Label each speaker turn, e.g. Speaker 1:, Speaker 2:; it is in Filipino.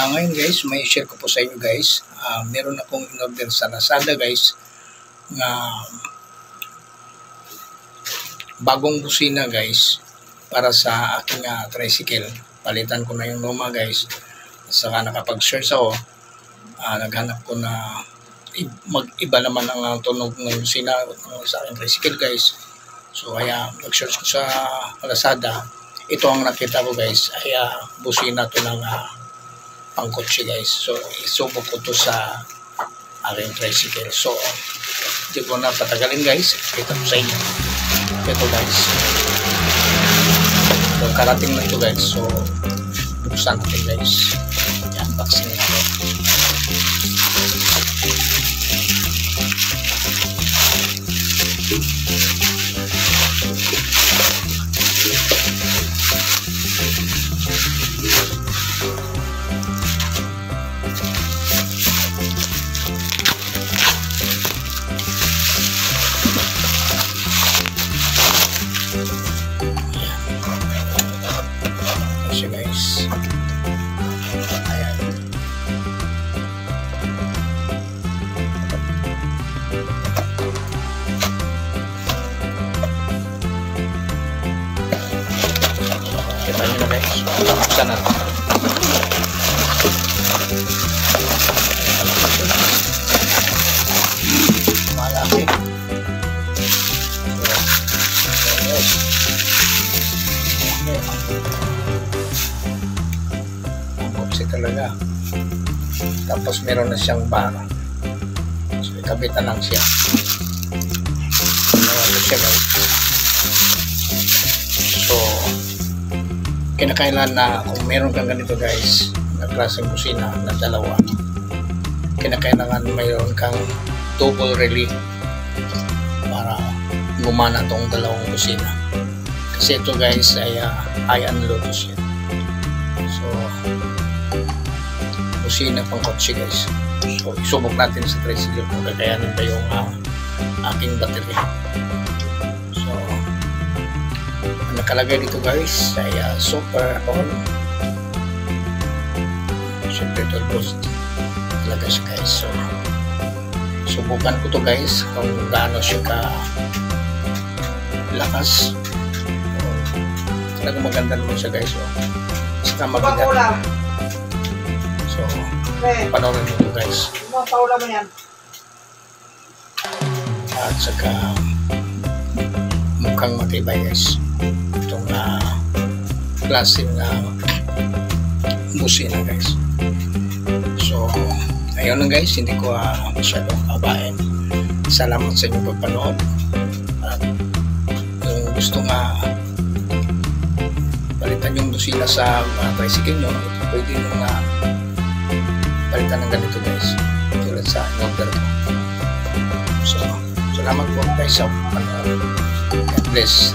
Speaker 1: Ngayon guys, may share ko po sa inyo guys. Meron akong in-order sa Lazada guys na bagong busina guys para sa aking tricycle. Palitan ko na yung luma guys. Saka nakapag-search ako, naghanap ko na mag-iba naman ang tunog ng busina sa aking tricycle guys. So kaya nag-search ko sa Lazada. Ito ang nakita ko guys, ay busina to ng pangkotse guys. So isubok ko to sa aking tricycle. So hindi ko na patagalin guys, kita ko sa inyo. Ito guys, so karating na to guys. So buksan natin guys, i-unboxing natin. Siya guys, ayan. Kita nyo na guys, buksan natin. Malaki. Talaga. Tapos meron na siyang bar. So ikabitan lang siya. Ano siya guys. So kinakailan na kung meron kang ganito guys, na klaseng busina na dalawa, kinakailangan mayroon kang double relay para gumana tong dalawang busina. Kasi ito guys ay high and low siya. So busina pang kotse guys. So isubok natin sa tricycle kung kakayanin ba yung aking battery. So ang nakalagay dito guys ay super on. Siyempre ito boost talaga siya guys. So subukan ko to guys kung gaano siya ka lakas. Talaga maganda naman siya guys. So saka mabigat. So, panoorin nyo guys. At saka mukhang matibay guys itong klaseng busina guys. So, ayun lang guys, hindi ko masyadong kabahin. Salamat sa inyong pagpanood. At kung gusto palitan yung busina sa tricycle nyo, pwede nyo palitan ng ganito guys, tulad sa in-order ko. So salamat po guys sa panood. God bless.